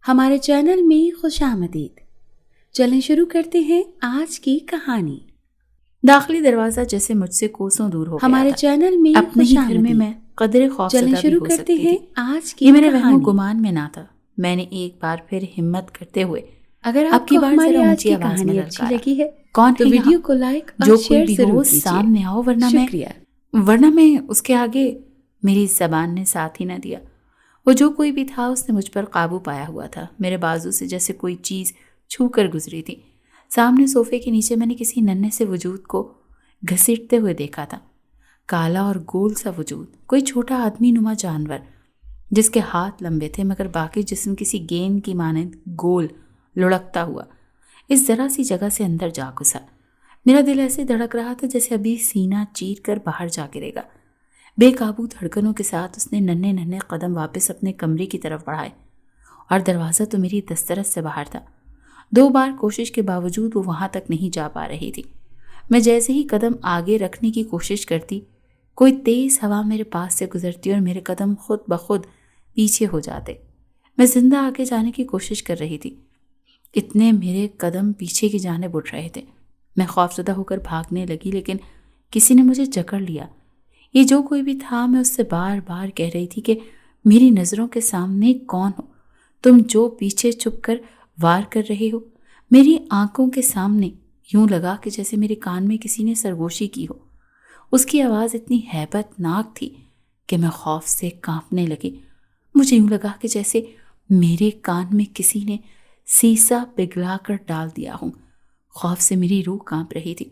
ہمارے چینل میں خوش آمدید۔ چلیں شروع کرتے ہیں آج کی کہانی۔ داخلی دروازہ جیسے مجھ سے کوسوں دور ہو گیا ہمارے تھا۔ چینل میں اپنے ہی گھر میں قدرے خوف چلیں زدہ بھی شروع ہو کرتے سکتی ہیں تھی۔ آج کی یہ میرے وہم و کہانی۔ گمان میں نہ تھا۔ میں نے ایک بار پھر ہمت کرتے ہوئے اگر اب آپ کی کو بار ہماری ذرا آج اونچی کی آواز میں کہانی اچھی للکارا، لگی ہے کون تو ہے ویڈیو یہاں؟ کو لائک اور جو کوئی شیئر بھی ضرور ہو کیجیے۔ سامنے آؤ، شکریہ۔ ورنہ میں اس کے آگے میری زبان نے ساتھ ہی نہ دیا۔ وہ جو کوئی بھی تھا اس نے مجھ پر قابو پایا ہوا تھا۔ میرے بازو سے جیسے کوئی چیز چھو کر گزری تھی۔ سامنے صوفے کے نیچے میں نے کسی ننھے سے وجود کو گھسیٹتے ہوئے دیکھا تھا۔ کالا اور گول سا وجود، کوئی چھوٹا آدمی نما جانور جس کے ہاتھ لمبے تھے مگر باقی جسم کسی گیند کی مانند گول لڑکتا ہوا اس ذرا سی جگہ سے اندر جا گھسا۔ میرا دل ایسے دھڑک رہا تھا جیسے ابھی سینہ چیر کر باہر جا گرے گا۔ بے قابو دھڑکنوں کے ساتھ اس نے ننھے ننھے قدم واپس اپنے کمرے کی طرف بڑھائے اور دروازہ تو میری دسترس سے باہر تھا۔ 2 بار کوشش کے باوجود وہ وہاں تک نہیں جا پا رہی تھی۔ میں جیسے ہی قدم آگے رکھنے کی کوشش کرتی، کوئی تیز ہوا میرے پاس سے گزرتی اور میرے قدم خود بخود پیچھے ہو جاتے۔ میں زندہ آگے جانے کی کوشش کر رہی تھی، اتنے میرے قدم پیچھے کی جانب اٹھ رہے تھے۔ میں خوفزدہ ہو کر بھاگنے لگی لیکن کسی نے مجھے جکڑ لیا۔ یہ جو کوئی بھی تھا، میں اس سے بار بار کہہ رہی تھی کہ میری نظروں کے سامنے کون ہو تم جو پیچھے چھپ کر وار کر رہے ہو؟ میری آنکھوں کے سامنے یوں لگا کہ جیسے میرے کان میں کسی نے سرگوشی کی ہو۔ اس کی آواز اتنی ہیبت ناک تھی کہ میں خوف سے کانپنے لگی۔ مجھے یوں لگا کہ جیسے میرے کان میں کسی نے سیسا پگھلا کر ڈال دیا ہوں۔ خوف سے میری روح کانپ رہی تھی۔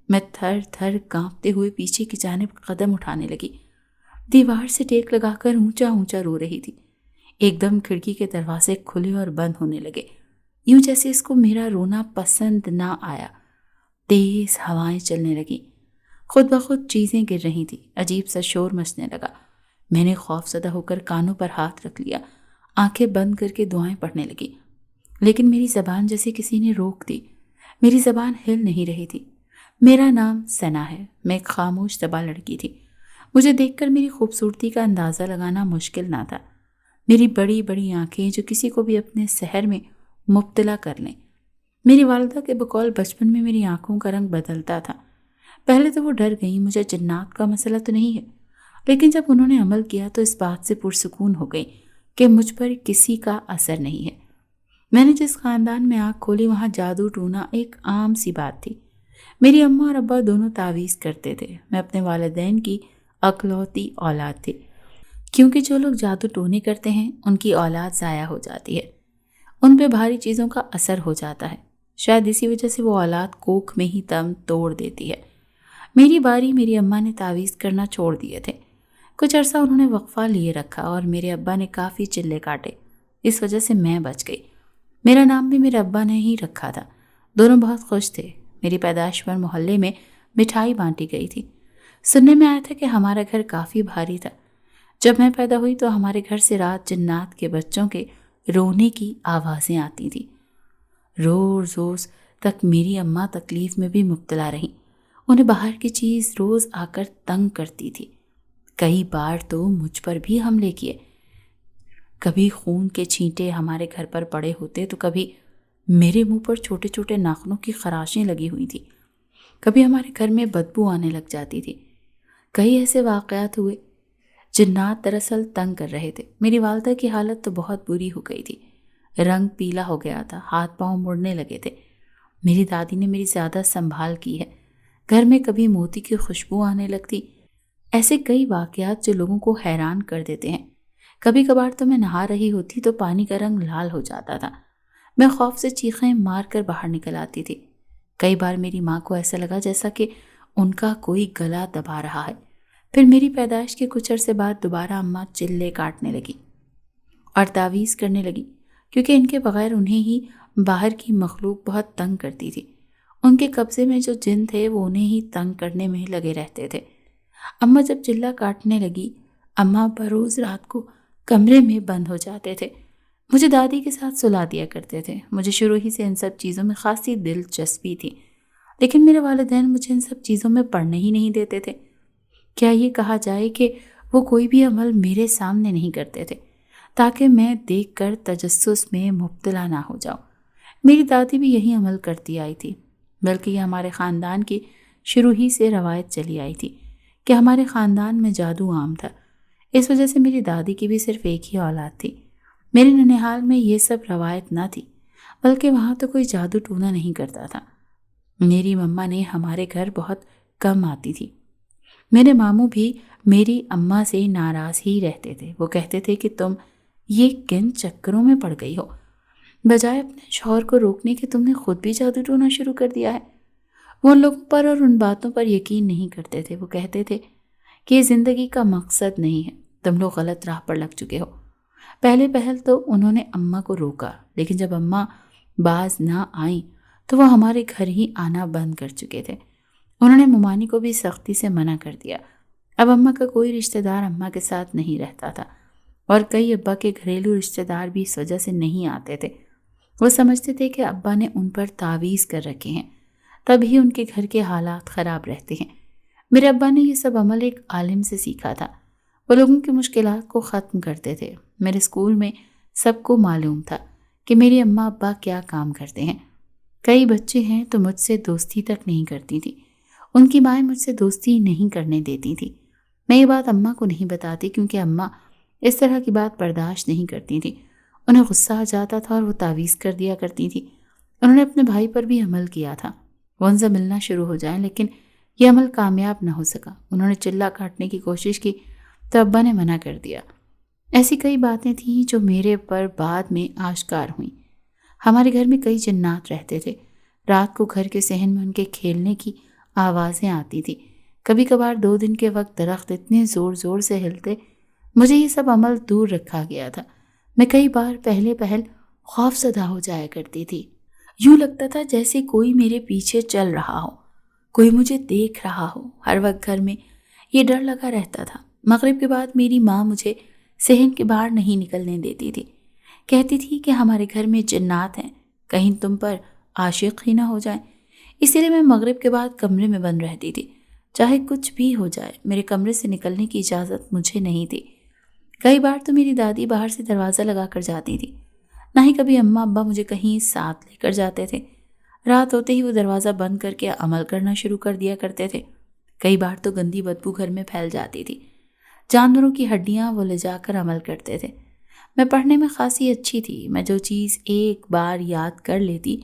میں تھر تھر کانپتے ہوئے پیچھے کی جانب قدم اٹھانے لگی۔ دیوار سے ٹیک لگا کر اونچا اونچا رو رہی تھی۔ ایک دم کھڑکی کے دروازے کھلے اور بند ہونے لگے، یوں جیسے اس کو میرا رونا پسند نہ آیا۔ تیز ہوائیں چلنے لگی، خود بخود چیزیں گر رہی تھیں، عجیب سا شور مچنے لگا۔ میں نے خوف زدہ ہو کر کانوں پر ہاتھ رکھ لیا، آنکھیں بند کر کے دعائیں پڑھنے لگی، لیکن میری زبان جیسے کسی نے روک دی۔ میری زبان ہل نہیں رہی تھی۔ میرا نام ثنا ہے، میں ایک خاموش زباں لڑکی تھی۔ مجھے دیکھ کر میری خوبصورتی کا اندازہ لگانا مشکل نہ تھا۔ میری بڑی بڑی آنکھیں جو کسی کو بھی اپنے سحر میں مبتلا کر لیں۔ میری والدہ کے بقول بچپن میں میری آنکھوں کا رنگ بدلتا تھا۔ پہلے تو وہ ڈر گئیں، مجھے جنات کا مسئلہ تو نہیں ہے، لیکن جب انہوں نے عمل کیا تو اس بات سے پرسکون ہو گئی کہ مجھ پر کسی کا اثر نہیں ہے۔ میں نے جس خاندان میں آنکھ کھولی وہاں جادو ٹونا ایک عام سی بات تھی۔ میری اماں اور ابا دونوں تعویذ کرتے تھے۔ میں اپنے والدین کی اکلوتی اولاد تھی، کیونکہ جو لوگ جادو ٹونے کرتے ہیں ان کی اولاد ضائع ہو جاتی ہے، ان پہ بھاری چیزوں کا اثر ہو جاتا ہے۔ شاید اسی وجہ سے وہ اولاد کوکھ میں ہی دم توڑ دیتی ہے۔ میری باری میری اماں نے تعویذ کرنا چھوڑ دیے تھے۔ کچھ عرصہ انہوں نے وقفہ لیے رکھا اور میرے ابا نے کافی چلے کاٹے، اس وجہ سے میں بچ گئی۔ میرا نام بھی میرے ابا نے ہی رکھا تھا۔ دونوں بہت خوش تھے۔ میری پیدائش پر محلے میں مٹھائی بانٹی گئی تھی۔ سننے میں آیا تھا کہ ہمارا گھر کافی بھاری تھا۔ جب میں پیدا ہوئی تو ہمارے گھر سے رات جنات کے بچوں کے رونے کی آوازیں آتی تھیں۔ روز روز تک میری اماں تکلیف میں بھی مبتلا رہیں۔ انہیں باہر کی چیز روز آ کر تنگ کرتی تھی۔ کئی بار تو مجھ پر بھی حملے کیے۔ کبھی خون کے چھینٹے ہمارے گھر پر پڑے ہوتے تو کبھی میرے منہ پر چھوٹے چھوٹے ناخنوں کی خراشیں لگی ہوئی تھی۔ کبھی ہمارے گھر میں بدبو آنے لگ جاتی تھی۔ کئی ایسے واقعات ہوئے۔ جنات دراصل تنگ کر رہے تھے۔ میری والدہ کی حالت تو بہت بری ہو گئی تھی، رنگ پیلا ہو گیا تھا، ہاتھ پاؤں مڑنے لگے تھے۔ میری دادی نے میری زیادہ سنبھال کی ہے۔ گھر میں کبھی موتی کی خوشبو آنے لگتی۔ ایسے کئی واقعات جو لوگوں کو حیران کر دیتے ہیں۔ کبھی کبھار تو میں نہا رہی ہوتی تو پانی کا رنگ لال ہو جاتا تھا۔ میں خوف سے چیخیں مار کر باہر نکل آتی تھی۔ کئی بار میری ماں کو ایسا لگا جیسا کہ ان کا کوئی گلا دبا رہا ہے۔ پھر میری پیدائش کے کچھ عرصے بعد دوبارہ اماں چلے کاٹنے لگی اور تعویذ کرنے لگی، کیونکہ ان کے بغیر انہیں ہی باہر کی مخلوق بہت تنگ کرتی تھی۔ ان کے قبضے میں جو جن تھے وہ انہیں ہی تنگ کرنے میں لگے رہتے تھے۔ اماں جب چلہ کاٹنے لگی، اماں بروز رات کو کمرے میں بند ہو جاتے تھے، مجھے دادی کے ساتھ سلا دیا کرتے تھے۔ مجھے شروع ہی سے ان سب چیزوں میں خاصی دلچسپی تھی، لیکن میرے والدین مجھے ان سب چیزوں میں پڑھنے ہی نہیں دیتے تھے۔ کیا یہ کہا جائے کہ وہ کوئی بھی عمل میرے سامنے نہیں کرتے تھے۔ تاکہ میں دیکھ کر تجسس میں مبتلا نہ ہو جاؤں۔ میری دادی بھی یہی عمل کرتی آئی تھی، بلکہ یہ ہمارے خاندان کی شروع ہی سے روایت چلی آئی تھی کہ ہمارے خاندان میں جادو عام تھا۔ اس وجہ سے میری دادی کی بھی صرف ایک ہی اولاد تھی۔ میرے ننیحال میں یہ سب روایت نہ تھی، بلکہ وہاں تو کوئی جادو ٹونا نہیں کرتا تھا۔ میری مما نے ہمارے گھر بہت کم آتی تھی۔ میرے ماموں بھی میری اماں سے ناراض ہی رہتے تھے۔ وہ کہتے تھے کہ تم یہ کن چکروں میں پڑ گئی ہو، بجائے اپنے شوہر کو روکنے کے تم نے خود بھی جادو ٹونا شروع کر دیا ہے۔ وہ ان لوگوں پر اور ان باتوں پر یقین نہیں کرتے تھے۔ وہ کہتے تھے کہ یہ زندگی کا مقصد نہیں ہے، تم لوگ غلط راہ پر لگ چکے ہو۔ پہلے پہل تو انہوں نے اماں کو روکا، لیکن جب اماں باز نہ آئیں تو وہ ہمارے گھر ہی آنا بند کر چکے تھے۔ انہوں نے ممانی کو بھی سختی سے منع کر دیا۔ اب اماں کا کوئی رشتہ دار اماں کے ساتھ نہیں رہتا تھا، اور کئی ابا کے گھریلو رشتہ دار بھی اس وجہ سے نہیں آتے تھے۔ وہ سمجھتے تھے کہ ابا نے ان پر تعویذ کر رکھے ہیں، تب ہی ان کے گھر کے حالات خراب رہتے ہیں۔ میرے ابا نے یہ سب عمل ایک عالم سے سیکھا تھا۔ وہ لوگوں کی مشکلات کو ختم کرتے تھے۔ میرے اسکول میں سب کو معلوم تھا کہ میری اماں ابا کیا کام کرتے ہیں۔ کئی بچے ہیں تو مجھ سے دوستی تک نہیں کرتی تھی۔ ان کی مائیں مجھ سے دوستی نہیں کرنے دیتی تھی۔ میں یہ بات اماں کو نہیں بتاتی کیونکہ اماں اس طرح کی بات برداشت نہیں کرتی تھی۔ انہیں غصہ آ جاتا تھا اور وہ تعویذ کر دیا کرتی تھی۔ انہوں نے اپنے بھائی پر بھی عمل کیا تھا، وہ ان سے ملنا شروع ہو جائیں، لیکن یہ عمل کامیاب نہ ہو سکا۔ انہوں نے چلہ کاٹنے کی کوشش کی تو ابا نے منع کر دیا۔ ایسی کئی باتیں تھیں جو میرے پر بعد میں آشکار ہوئیں۔ ہمارے گھر میں کئی جنات رہتے تھے۔ رات کو گھر کے صحن میں ان کے کھیلنے کی آوازیں آتی تھی۔ کبھی کبھار 2 دن کے وقت درخت اتنے زور زور سے ہلتے، مجھے یہ سب عمل دور رکھا گیا تھا۔ میں کئی بار پہلے پہل خوف زدہ ہو جایا کرتی تھی۔ یوں لگتا تھا جیسے کوئی میرے پیچھے چل رہا ہو، کوئی مجھے دیکھ رہا ہو۔ ہر وقت گھر میں یہ ڈر لگا رہتا تھا۔ مغرب کے بعد میری ماں مجھے صحن کے باہر نہیں نکلنے دیتی تھی۔ کہتی تھی کہ ہمارے گھر میں جنات ہیں، کہیں تم پر عاشق ہی نہ ہو جائیں۔ اسی لیے میں مغرب کے بعد کمرے میں بند رہتی تھی۔ چاہے کچھ بھی ہو جائے، میرے کمرے سے نکلنے کی اجازت مجھے نہیں تھی۔ کئی بار تو میری دادی باہر سے دروازہ لگا کر جاتی تھی، نہ ہی کبھی اماں ابا مجھے کہیں ساتھ لے کر جاتے تھے۔ رات ہوتے ہی وہ دروازہ بند کر کے عمل کرنا شروع کر دیا کرتے تھے۔ کئی بار تو گندی بدبو گھر میں پھیل جاتی تھی۔ جانوروں کی ہڈیاں وہ لے جا کر عمل کرتے تھے۔ میں پڑھنے میں خاصی اچھی تھی۔ میں جو چیز ایک بار یاد کر لیتی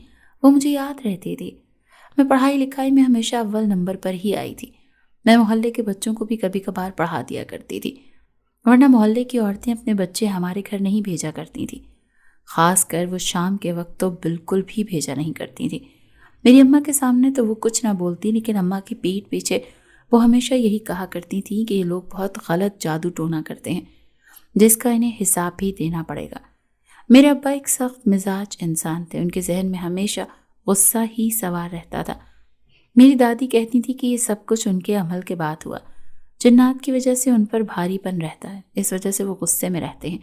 وہ مجھے یاد رہتی تھی۔ میں پڑھائی لکھائی میں ہمیشہ اول نمبر پر ہی آئی تھی۔ میں محلے کے بچوں کو بھی کبھی کبھار پڑھا دیا کرتی تھی، ورنہ محلے کی عورتیں اپنے بچے ہمارے گھر نہیں بھیجا کرتی تھیں۔ خاص کر وہ شام کے وقت تو بالکل بھی بھیجا نہیں کرتی تھی۔ میری اماں کے سامنے تو وہ کچھ نہ بولتی، لیکن اماں کی پیٹھ پیچھے وہ ہمیشہ یہی کہا کرتی تھی کہ یہ لوگ بہت غلط جادو ٹونا کرتے ہیں، جس کا انہیں حساب بھی دینا پڑے گا۔ میرے ابا ایک سخت مزاج انسان تھے۔ ان کے ذہن میں ہمیشہ غصہ ہی سوار رہتا تھا۔ میری دادی کہتی تھی کہ یہ سب کچھ ان کے عمل کے بعد ہوا۔ جنات کی وجہ سے ان پر بھاری پن رہتا ہے، اس وجہ سے وہ غصے میں رہتے ہیں۔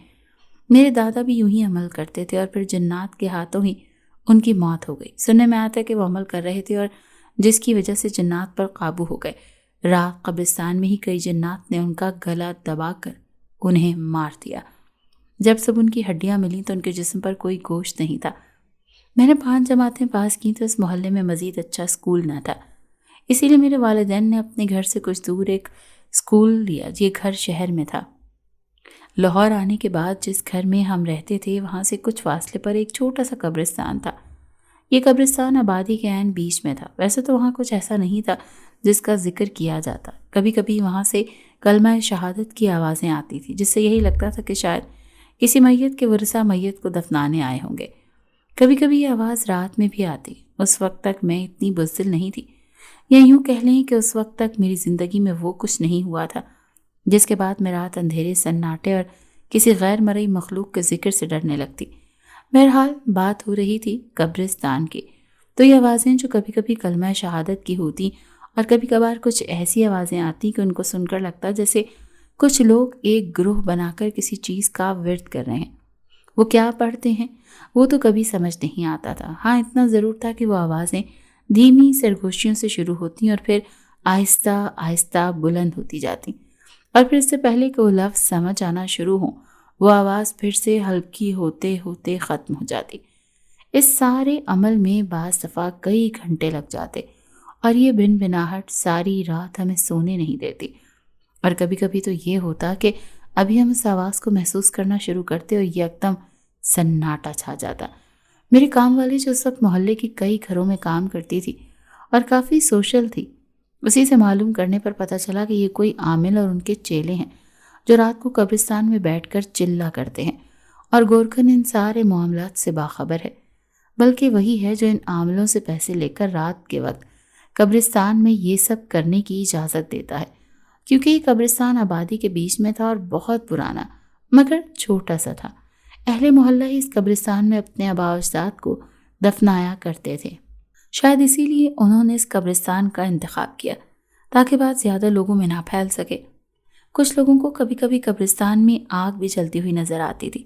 میرے دادا بھی یوں ہی عمل کرتے تھے اور پھر جنات کے ہاتھوں ہی ان کی موت ہو گئی۔ سننے میں آتا ہے کہ وہ عمل کر رہے تھے اور جس کی وجہ سے جنات پر قابو ہو گئے۔ رات قبرستان میں ہی کئی جنات نے ان کا گلا دبا کر انہیں مار دیا۔ جب سب ان کی ہڈیاں ملیں تو ان کے جسم پر کوئی گوشت نہیں تھا۔ میں نے 5 جماعتیں پاس کی تو اس محلے میں مزید اچھا اسکول نہ تھا، اسی لیے میرے والدین نے اپنے گھر سے کچھ دور ایک اسکول لیا۔ یہ گھر شہر میں تھا۔ لاہور آنے کے بعد جس گھر میں ہم رہتے تھے وہاں سے کچھ فاصلے پر ایک چھوٹا سا قبرستان تھا۔ یہ قبرستان آبادی کے عین بیچ میں تھا۔ ویسے تو وہاں کچھ ایسا نہیں تھا جس کا ذکر کیا جاتا۔ کبھی کبھی وہاں سے کلمہ شہادت کی آوازیں آتی تھی، جس سے یہی لگتا تھا کہ شاید کسی میت کے ورثہ میت کو دفنانے آئے ہوں گے۔ کبھی کبھی یہ آواز رات میں بھی آتی۔ اس وقت تک میں اتنی بزدل نہیں تھی، یا یوں کہہ لیں کہ اس وقت تک میری زندگی میں وہ کچھ نہیں ہوا تھا جس کے بعد میں رات اندھیرے، سناٹے اور کسی غیر مرئی مخلوق کے ذکر سے ڈرنے لگتی۔ بہرحال بات ہو رہی تھی قبرستان کی، تو یہ آوازیں جو کبھی کبھی کلمہ شہادت کی ہوتی اور کبھی کبھار کچھ ایسی آوازیں آتی کہ ان کو سن کر لگتا جیسے کچھ لوگ ایک گروہ بنا کر کسی چیز کا ورد کر رہے ہیں۔ وہ کیا پڑھتے ہیں وہ تو کبھی سمجھ نہیں آتا تھا۔ ہاں اتنا ضرور تھا کہ وہ آوازیں دھیمی سرگوشیوں سے شروع ہوتی اور پھر آہستہ آہستہ بلند ہوتی جاتی، اور پھر اس سے پہلے کہ وہ لفظ سمجھ آنا شروع ہوں وہ آواز پھر سے ہلکی ہوتے ہوتے ختم ہو جاتی۔ اس سارے عمل میں بعض دفعہ کئی گھنٹے لگ جاتے اور یہ بن بناہٹ ساری رات ہمیں سونے نہیں دیتی۔ اور کبھی کبھی تو یہ ہوتا کہ ابھی ہم اس آواز کو محسوس کرنا شروع کرتے اور یکدم سناٹا چھا جاتا۔ میری کام والی جو اس وقت محلے کی کئی گھروں میں کام کرتی تھی اور کافی سوشل تھی، اسی سے معلوم کرنے پر پتہ چلا کہ یہ کوئی عامل اور ان کے چیلے ہیں جو رات کو قبرستان میں بیٹھ کر چلا کرتے ہیں، اور گورکھن ان سارے معاملات سے باخبر ہے۔ بلکہ وہی ہے جو ان عاملوں سے پیسے لے کر رات کے وقت قبرستان میں یہ سب کرنے کی اجازت دیتا ہے، کیونکہ یہ قبرستان آبادی کے بیچ میں تھا اور بہت پرانا مگر چھوٹا سا تھا۔ اہل محلہ ہی اس قبرستان میں اپنے آباء و اجداد کو دفنایا کرتے تھے۔ شاید اسی لیے انہوں نے اس قبرستان کا انتخاب کیا تاکہ بات زیادہ لوگوں میں نہ پھیل سکے۔ کچھ لوگوں کو کبھی کبھی قبرستان میں آگ بھی جلتی ہوئی نظر آتی تھی،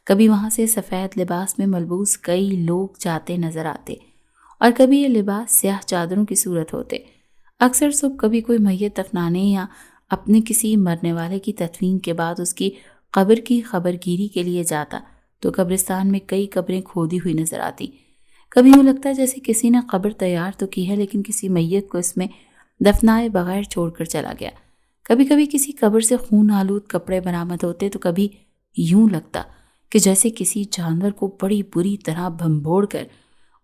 کبھی وہاں سے سفید لباس میں ملبوس کئی لوگ جاتے نظر آتے، اور کبھی یہ لباس سیاہ چادروں کی صورت ہوتے۔ اکثر صبح کبھی کوئی میت دفنانے یا اپنے کسی مرنے والے کی تدفین کے بعد اس کی قبر کی خبر گیری کے لیے جاتا تو قبرستان میں کئی قبریں کھودی ہوئی نظر آتی۔ کبھی یوں لگتا جیسے کسی نے قبر تیار تو کی ہے لیکن کسی میت کو اس میں دفنائے بغیر چھوڑ کر چلا گیا۔ کبھی کبھی کسی قبر سے خون آلود کپڑے برآمد ہوتے تو کبھی یوں لگتا کہ جیسے کسی جانور کو بڑی بری طرح بھنبوڑ کر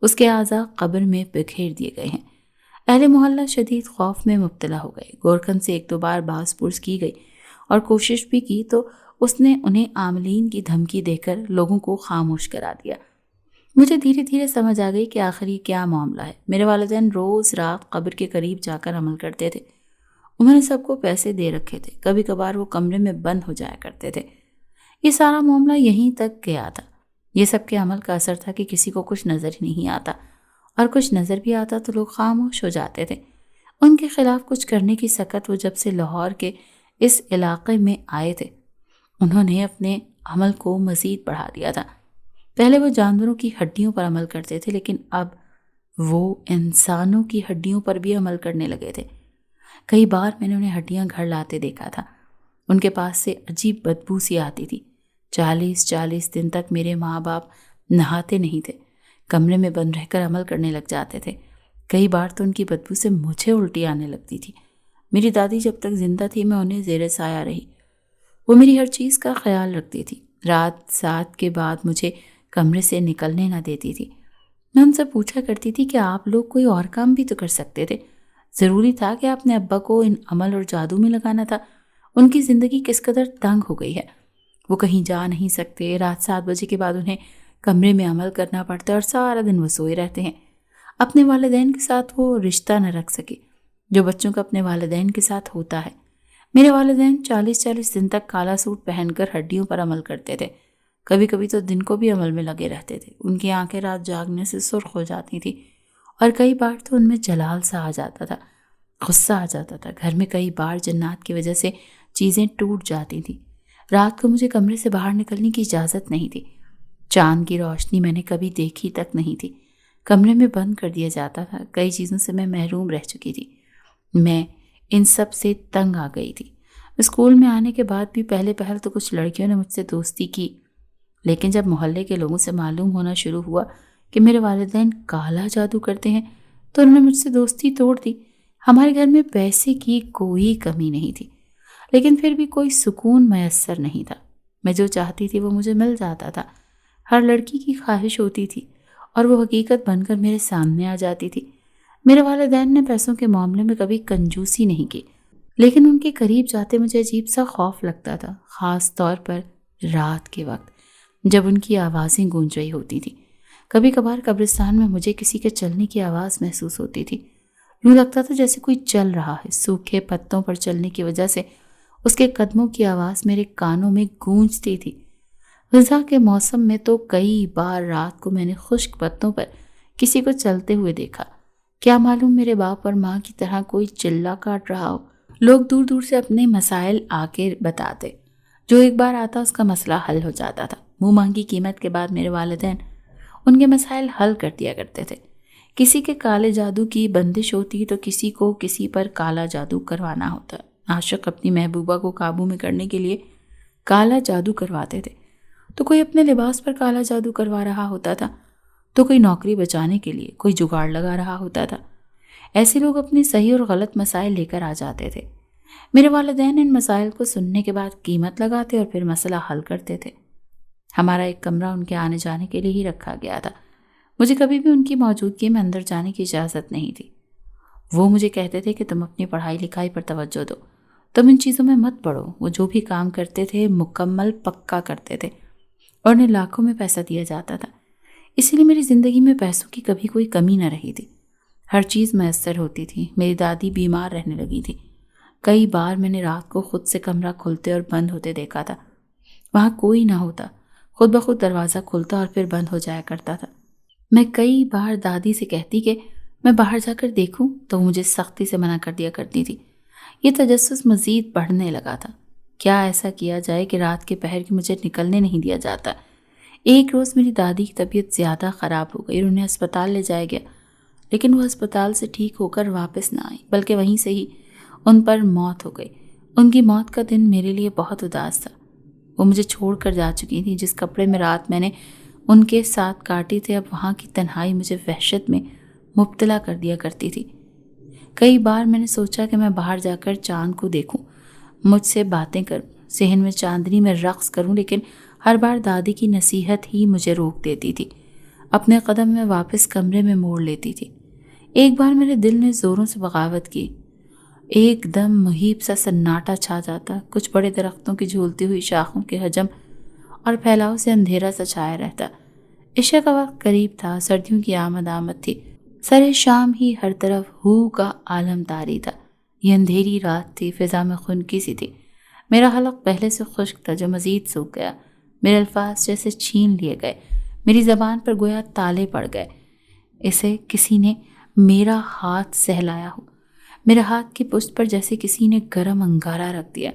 اس کے اعضاء قبر میں بکھیر دیے گئے ہیں۔ اہل محلہ شدید خوف میں مبتلا ہو گئے۔ گورکھن سے ایک دو بار باز پرس کی گئی اور کوشش بھی کی تو اس نے انہیں عاملین کی دھمکی دے کر لوگوں کو خاموش کرا دیا۔ مجھے دھیرے دھیرے سمجھ آ گئی کہ آخر یہ کیا معاملہ ہے۔ میرے والدین روز رات قبر کے قریب جا کر عمل کرتے تھے۔ انہوں نے سب کو پیسے دے رکھے تھے، کبھی کبھار وہ کمرے میں بند ہو جایا کرتے تھے۔ یہ سارا معاملہ یہیں تک گیا تھا۔ یہ سب کے عمل کا اثر تھا کہ کسی کو کچھ نظر ہی نہیں آتا، اور کچھ نظر بھی آتا تو لوگ خاموش ہو جاتے تھے۔ ان کے خلاف کچھ کرنے کی سکت وہ جب سے لاہور کے اس علاقے میں آئے تھے انہوں نے اپنے عمل کو مزید بڑھا دیا تھا۔ پہلے وہ جانوروں کی ہڈیوں پر عمل کرتے تھے لیکن اب وہ انسانوں کی ہڈیوں پر بھی عمل کرنے لگے تھے۔ کئی بار میں نے انہیں ہڈیاں گھر لاتے دیکھا تھا۔ ان کے پاس سے عجیب بدبو سی آتی تھی۔ 40 دن تک میرے ماں باپ نہاتے نہیں تھے، کمرے میں بند رہ کر عمل کرنے لگ جاتے تھے۔ کئی بار تو ان کی بدبو سے مجھے الٹی آنے لگتی تھی۔ میری دادی جب تک زندہ تھی میں انہیں زیر سایہ رہی۔ وہ میری ہر چیز کا خیال رکھتی تھی۔ رات 7 کے بعد مجھے کمرے سے نکلنے نہ دیتی تھی۔ میں ان سے پوچھا کرتی تھی کہ آپ لوگ کوئی اور کام بھی تو کر سکتے تھے، ضروری تھا کہ آپ نے ابا کو ان عمل اور جادو میں لگانا تھا؟ ان کی زندگی کس قدر تنگ ہو گئی ہے، وہ کہیں جا نہیں سکتے، رات 7 بجے کے بعد انہیں کمرے میں عمل کرنا پڑتا ہے اور سارا دن وہ سوئے رہتے ہیں۔ اپنے والدین کے ساتھ وہ رشتہ نہ رکھ سکے جو بچوں کا اپنے والدین کے ساتھ ہوتا ہے۔ میرے والدین 40 دن تک کالا سوٹ پہن کر ہڈیوں پر عمل کرتے تھے، کبھی کبھی تو دن کو بھی عمل میں لگے رہتے تھے۔ ان کی آنکھیں رات جاگنے سے سرخ ہو جاتی تھی اور کئی بار تو ان میں جلال سا آ جاتا تھا، غصہ آ جاتا تھا۔ گھر میں کئی بار جنات کی وجہ سے چیزیں ٹوٹ جاتی تھیں۔ رات کو مجھے کمرے سے باہر نکلنے کی اجازت نہیں تھی۔ چاند کی روشنی میں نے کبھی دیکھی تک نہیں تھی۔ کمرے میں بند کر دیا جاتا تھا۔ کئی چیزوں سے میں محروم رہ چکی تھی۔ میں ان سب سے تنگ آ گئی تھی۔ اسکول میں آنے کے بعد بھی پہلے پہل تو کچھ لڑکیوں نے مجھ سے دوستی کی، لیکن جب محلے کے لوگوں سے معلوم ہونا شروع ہوا کہ میرے والدین کالا جادو کرتے ہیں تو انہوں نے مجھ سے دوستی توڑ دی۔ ہمارے گھر میں پیسے کی کوئی کمی نہیں تھی، لیکن پھر بھی کوئی سکون میسر نہیں تھا۔ میں جو چاہتی تھی وہ مجھے مل جاتا تھا۔ ہر لڑکی کی خواہش ہوتی تھی اور وہ حقیقت بن کر میرے سامنے آ جاتی تھی۔ میرے والدین نے پیسوں کے معاملے میں کبھی کنجوسی نہیں کی، لیکن ان کے قریب جاتے مجھے عجیب سا خوف لگتا تھا، خاص طور پر رات کے وقت جب ان کی آوازیں گونج رہی ہوتی تھیں۔ کبھی کبھار قبرستان میں مجھے کسی کے چلنے کی آواز محسوس ہوتی تھی۔ یوں لگتا تھا جیسے کوئی چل رہا ہے۔ سوکھے پتوں پر چلنے کی وجہ سے اس کے قدموں کی آواز میرے کانوں میں گونجتی تھی۔ غذا کے موسم میں تو کئی بار رات کو میں نے خشک پتوں پر کسی کو چلتے ہوئے دیکھا۔ کیا معلوم میرے باپ اور ماں کی طرح کوئی چلا کاٹ رہا ہو۔ لوگ دور دور سے اپنے مسائل آ کے بتاتے، جو ایک بار آتا اس کا مسئلہ حل ہو جاتا تھا۔ منہ مانگی قیمت کے بعد میرے والدین ان کے مسائل حل کر دیا کرتے تھے۔ کسی کے کالے جادو کی بندش ہوتی تو کسی کو کسی پر کالا جادو کروانا ہوتا۔ عاشق اپنی محبوبہ کو قابو میں کرنے کے لیے کالا جادو کرواتے تھے۔ تو کوئی اپنے لباس پر کالا جادو کروا رہا ہوتا تھا، تو کوئی نوکری بچانے کے لیے کوئی جگاڑ لگا رہا ہوتا تھا۔ ایسے لوگ اپنے صحیح اور غلط مسائل لے کر آ جاتے تھے۔ میرے والدین ان مسائل کو سننے کے بعد قیمت لگاتے اور پھر مسئلہ حل کرتے تھے۔ ہمارا ایک کمرہ ان کے آنے جانے کے لیے ہی رکھا گیا تھا۔ مجھے کبھی بھی ان کی موجودگی میں اندر جانے کی اجازت نہیں تھی۔ وہ مجھے کہتے تھے کہ تم اپنی پڑھائی لکھائی پر توجہ دو، تم ان چیزوں میں مت پڑو۔ وہ جو بھی کام کرتے تھے مکمل پکا کرتے تھے اور انہیں لاکھوں میں پیسہ دیا جاتا تھا۔ اسی لیے میری زندگی میں پیسوں کی کبھی کوئی کمی نہ رہی تھی۔ ہر چیز میسر ہوتی تھی۔ میری دادی بیمار رہنے لگی تھی۔ کئی بار میں نے رات کو خود سے کمرہ کھلتے اور بند ہوتے دیکھا تھا۔ وہاں کوئی نہ ہوتا، خود بخود دروازہ کھلتا اور پھر بند ہو جایا کرتا تھا۔ میں کئی بار دادی سے کہتی کہ میں باہر جا کر دیکھوں، تو مجھے سختی سے منع کر دیا کرتی تھی۔ یہ تجسس مزید بڑھنے لگا تھا۔ کیا ایسا کیا جائے کہ رات کے پہر کی مجھے نکلنے نہیں دیا جاتا۔ ایک روز میری دادی کی طبیعت زیادہ خراب ہو گئی اور انہیں اسپتال لے جایا گیا، لیکن وہ اسپتال سے ٹھیک ہو کر واپس نہ آئی، بلکہ وہیں سے ہی ان پر موت ہو گئی۔ ان کی موت کا دن میرے لیے بہت اداس تھا۔ وہ مجھے چھوڑ کر جا چکی تھی۔ جس کپڑے میں رات میں نے ان کے ساتھ کاٹی تھی، اب وہاں کی تنہائی مجھے وحشت میں مبتلا کر دیا کرتی تھی۔ کئی بار میں نے سوچا کہ میں باہر جا کر چاند کو دیکھوں، مجھ سے باتیں کروں، صحن میں چاندنی میں رقص کروں، لیکن ہر بار دادی کی نصیحت ہی مجھے روک دیتی تھی۔ اپنے قدم میں واپس کمرے میں موڑ لیتی تھی۔ ایک بار میرے دل نے زوروں سے بغاوت کی۔ ایک دم مہیب سا سناٹا چھا جاتا، کچھ بڑے درختوں کی جھولتی ہوئی شاخوں کے حجم اور پھیلاؤ سے اندھیرا سا چھایا رہتا۔ عشاء کا وقت قریب تھا، سردیوں کی آمد تھی۔ سر شام ہی ہر طرف ہو کا عالم طاری تھا۔ یہ اندھیری رات تھی، فضا میں خنکی سی تھی۔ میرا حلق پہلے سے خشک تھا جو مزید سوکھ گیا۔ میرے الفاظ جیسے چھین لیے گئے، میری زبان پر گویا تالے پڑ گئے۔ اسے کسی نے میرا ہاتھ سہلایا ہو، میرے ہاتھ کی پشت پر جیسے کسی نے گرم انگارہ رکھ دیا۔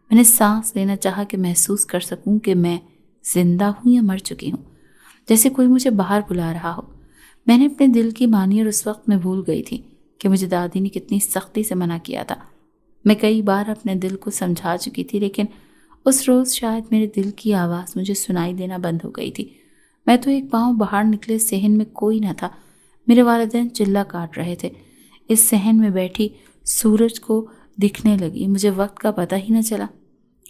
میں نے سانس لینا چاہا کہ محسوس کر سکوں کہ میں زندہ ہوں یا مر چکی ہوں، جیسے کوئی مجھے باہر بلا رہا ہو۔ میں نے اپنے دل کی مانی اور اس وقت میں بھول گئی تھی کہ مجھے دادی نے کتنی سختی سے منع کیا تھا۔ میں کئی بار اپنے دل کو سمجھا چکی تھی، لیکن اس روز شاید میرے دل کی آواز مجھے سنائی دینا بند ہو گئی تھی۔ میں تو ایک پاؤں باہر نکلے صحن میں کوئی نہ تھا۔ میرے والدین چلہ کاٹ رہے تھے۔ اس صحن میں بیٹھی سورج کو دکھنے لگی، مجھے وقت کا پتہ ہی نہ چلا۔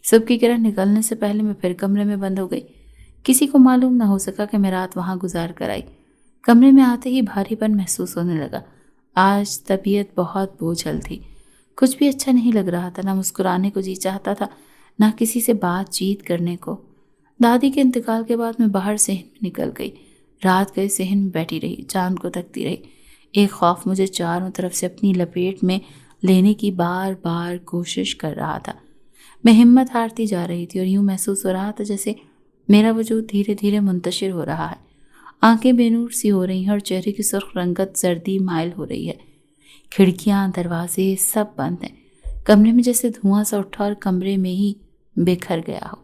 صبح کی کرن نکلنے سے پہلے میں پھر کمرے میں بند ہو گئی۔ کسی کو معلوم نہ ہو سکا کہ میں رات وہاں گزار کر آئی۔ کمرے میں آتے ہی بھاری پن محسوس ہونے لگا۔ آج طبیعت بہت بوجھل تھی، کچھ بھی اچھا نہیں لگ رہا تھا۔ نہ مسکرانے کو جی چاہتا تھا، نہ کسی سے بات چیت کرنے کو۔ دادی کے انتقال کے بعد میں باہر صحن میں نکل گئی۔ رات گئے صحن میں بیٹھی رہی، چاند کو تکتی رہی۔ ایک خوف مجھے چاروں طرف سے اپنی لپیٹ میں لینے کی بار بار کوشش کر رہا تھا۔ میں ہمت ہارتی جا رہی تھی اور یوں محسوس ہو رہا تھا جیسے میرا وجود دھیرے دھیرے منتشر ہو رہا ہے۔ آنکھیں بے نور سی ہو رہی ہیں اور چہرے کی سرخ رنگت زردی مائل ہو رہی ہے۔ کھڑکیاں، دروازے سب بند ہیں۔ کمرے میں جیسے دھواں سا اٹھا اور کمرے میں ہی بکھر گیا ہو۔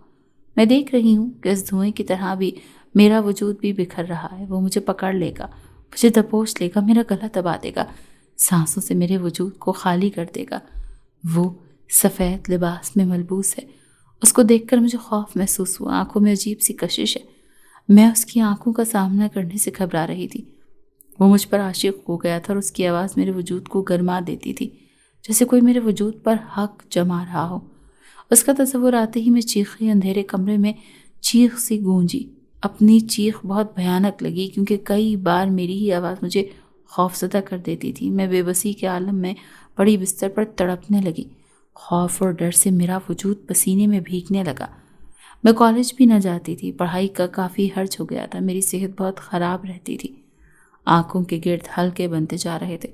میں دیکھ رہی ہوں کہ اس دھوئیں کی طرح بھی میرا وجود بھی بکھر رہا ہے۔ وہ مجھے پکڑ لے گا، مجھے دبوچ لے گا، میرا گلا دبا دے گا، سانسوں سے میرے وجود کو خالی کر دے گا۔ وہ سفید لباس میں ملبوس ہے۔ اس کو دیکھ کر مجھے خوف محسوس ہوا۔ آنکھوں میں عجیب سی کشش ہے۔ میں اس کی آنکھوں کا سامنا کرنے سے گھبرا رہی تھی۔ وہ مجھ پر عاشق ہو گیا تھا اور اس کی آواز میرے وجود کو گرما دیتی تھی، جیسے کوئی میرے وجود پر حق جما رہا ہو۔ اس کا تصور آتے ہی میں چیخی، اندھیرے کمرے میں چیخ سی گونجی۔ اپنی چیخ بہت بھیانک لگی کیونکہ کئی بار میری ہی آواز مجھے خوفزدہ کر دیتی تھی۔ میں بے بسی کے عالم میں پڑی بستر پر تڑپنے لگی۔ خوف اور ڈر سے میرا وجود پسینے میں بھیگنے لگا۔ میں کالج بھی نہ جاتی تھی، پڑھائی کا کافی حرج ہو گیا تھا، میری صحت بہت خراب رہتی تھی، آنکھوں کے گرد حلقے بنتے جا رہے تھے،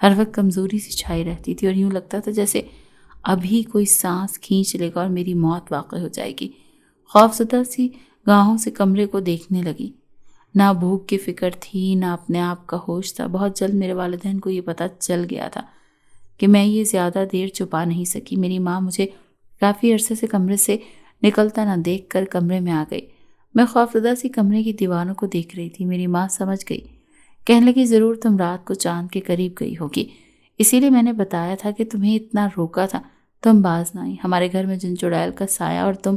ہر وقت کمزوری سی چھائی رہتی تھی اور یوں لگتا تھا جیسے ابھی کوئی سانس کھینچ لے گا اور میری موت واقع ہو جائے گی۔ خوفزدہ سی گاہوں سے کمرے کو دیکھنے لگی۔ نہ بھوک کی فکر تھی، نہ اپنے آپ کا ہوش تھا۔ بہت جلد میرے والدین کو یہ پتہ چل گیا تھا کہ میں یہ زیادہ دیر چھپا نہیں سکی۔ میری ماں مجھے کافی عرصے سے کمرے سے نکلتا نہ دیکھ کر کمرے میں آ گئی۔ میں خوفزدہ سی کمرے کی دیواروں کو دیکھ رہی تھی۔ میری ماں سمجھ گئی، کہنے لگی ضرور تم رات کو چاند کے قریب گئی ہوگی، اسی لیے میں نے بتایا تھا کہ تمہیں اتنا روکا تھا، تم باز نہ آئی۔ ہمارے گھر میں جن چڑیل کا سایہ اور تم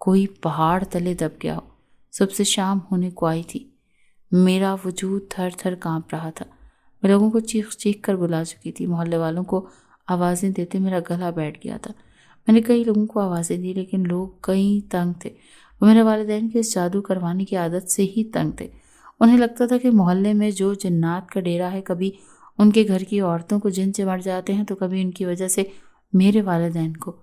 کوئی پہاڑ تلے دب گیا ہو۔ صبح سے شام ہونے کو آئی تھی، میرا وجود تھر تھر کانپ رہا تھا۔ میں لوگوں کو چیخ چیخ کر بلا چکی تھی، محلے والوں کو آوازیں دیتے میرا گلا بیٹھ گیا تھا۔ میں نے کئی لوگوں کو آوازیں دی لیکن لوگ کئی تنگ تھے۔ وہ میرے والدین کے اس جادو کروانے کی عادت سے ہی تنگ تھے۔ انہیں لگتا تھا کہ محلے میں جو جنات کا ڈیرا ہے، کبھی ان کے گھر کی عورتوں کو جن سے مر جاتے ہیں تو کبھی ان کی وجہ سے میرے والدین کو۔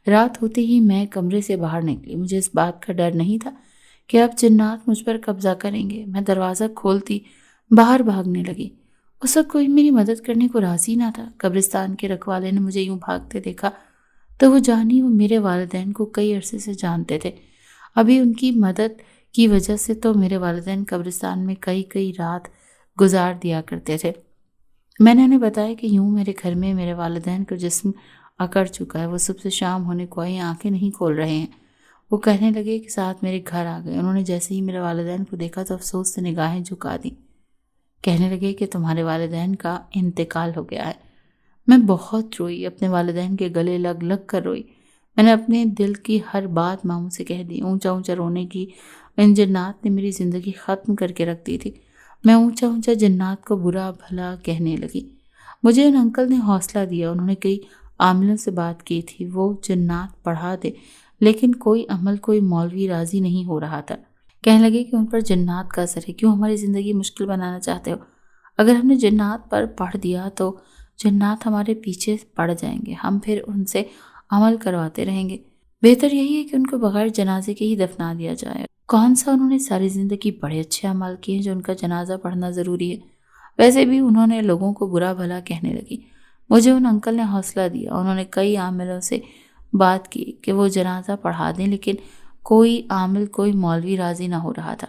رات ہوتے ہی میں کمرے سے باہر نکلی۔ مجھے اس بات کا ڈر نہیں تھا کہ اب جنات مجھ پر قبضہ کریں گے۔ میں دروازہ کھولتی باہر بھاگنے لگی۔ اس وقت کوئی میری مدد کرنے کو راضی نہ تھا۔ قبرستان کے رکھوالے نے مجھے یوں بھاگتے دیکھا تو وہ جانی وہ میرے والدین کو کئی عرصے سے جانتے تھے۔ ابھی ان کی مدد کی وجہ سے تو میرے والدین قبرستان میں کئی رات گزار دیا کرتے تھے۔ میں نے انہیں بتایا کہ یوں میرے گھر میں میرے والدین کا جسم اکڑ چکا ہے، وہ صبح سے شام ہونے کو آئی آنکھیں نہیں کھول رہے ہیں۔ وہ کہنے لگے کہ ساتھ میرے گھر آ گئے۔ انہوں نے جیسے ہی میرے والدین کو دیکھا تو افسوس سے نگاہیں جھکا دیں۔ کہنے لگے کہ تمہارے والدین کا انتقال ہو گیا ہے۔ میں بہت روئی، اپنے والدین کے گلے لگ لگ کر روئی۔ میں نے اپنے دل کی ہر بات ماموں سے کہہ دی۔ اونچا اونچا رونے کی ان جنات نے میری زندگی ختم کر کے رکھ دی تھی۔ میں اونچا اونچا جنات کو برا بھلا کہنے لگی۔ مجھے ان انکل نے حوصلہ دیا۔ انہوں نے کئی عاملوں سے بات کی تھی، وہ جنات پڑھا دے، لیکن کوئی عمل، کوئی مولوی راضی نہیں ہو رہا تھا۔ کہنے لگے کہ ان پر جنات کا اثر ہے، کیوں ہماری زندگی مشکل بنانا چاہتے ہو؟ اگر ہم نے جنات پر پڑھ دیا تو جنات ہمارے پیچھے پڑ جائیں گے، ہم پھر ان سے عمل کرواتے رہیں گے۔ بہتر یہی ہے کہ ان کو بغیر جنازے کے ہی دفنا دیا جائے۔ کون سا انہوں نے ساری زندگی بڑے اچھے اعمال کیے ہیں جو ان کا جنازہ پڑھنا ضروری ہے؟ ویسے بھی انہوں نے لوگوں کو برا بھلا کہنے لگی۔ مجھے ان انکل نے حوصلہ دیا۔ انہوں نے کئی عاملوں سے بات کی کہ وہ جنازہ پڑھا دیں، لیکن کوئی عامل، کوئی مولوی راضی نہ ہو رہا تھا۔